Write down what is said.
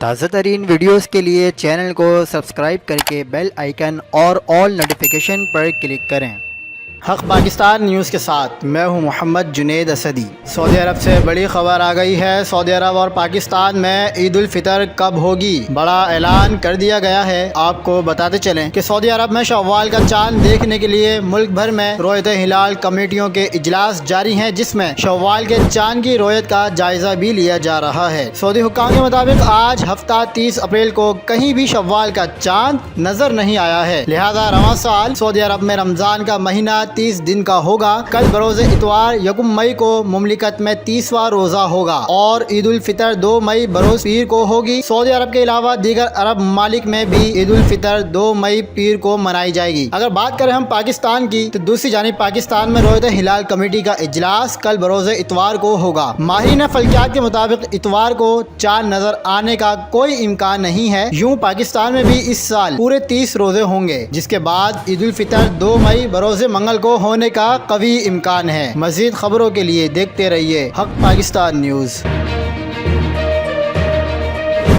تازہ ترین ویڈیوز کے لیے چینل کو سبسکرائب کر کے بیل آئیکن اور آل نوٹیفیکیشن پر کلک کریں۔ حق پاکستان نیوز کے ساتھ میں ہوں محمد جنید اسدی۔ سعودی عرب سے بڑی خبر آ گئی ہے۔ سعودی عرب اور پاکستان میں عید الفطر کب ہوگی، بڑا اعلان کر دیا گیا ہے۔ آپ کو بتاتے چلیں کہ سعودی عرب میں شوال کا چاند دیکھنے کے لیے ملک بھر میں رویت ہلال کمیٹیوں کے اجلاس جاری ہیں، جس میں شوال کے چاند کی رویت کا جائزہ بھی لیا جا رہا ہے۔ سعودی حکام کے مطابق آج ہفتہ 30 اپریل کو کہیں بھی شوال کا چاند نظر نہیں آیا ہے، لہذا رواں سال سعودی عرب میں رمضان کا مہینہ 30 دن کا ہوگا۔ کل بروز اتوار 1 مئی کو مملکت میں 30واں روزہ ہوگا اور عید الفطر 2 مئی بروز پیر کو ہوگی۔ سعودی عرب کے علاوہ دیگر عرب ممالک میں بھی عید الفطر 2 مئی پیر کو منائی جائے گی۔ اگر بات کریں ہم پاکستان کی تو دوسری جانب پاکستان میں رویت ہلال کمیٹی کا اجلاس کل بروز اتوار کو ہوگا۔ ماہرین فلکیات کے مطابق اتوار کو چاند نظر آنے کا کوئی امکان نہیں ہے۔ یوں پاکستان میں بھی اس سال پورے 30 روزے ہوں گے، جس کے بعد عید الفطر 2 مئی بروز منگل کو ہونے کا قوی امکان ہے۔ مزید خبروں کے لیے دیکھتے رہیے حق پاکستان نیوز۔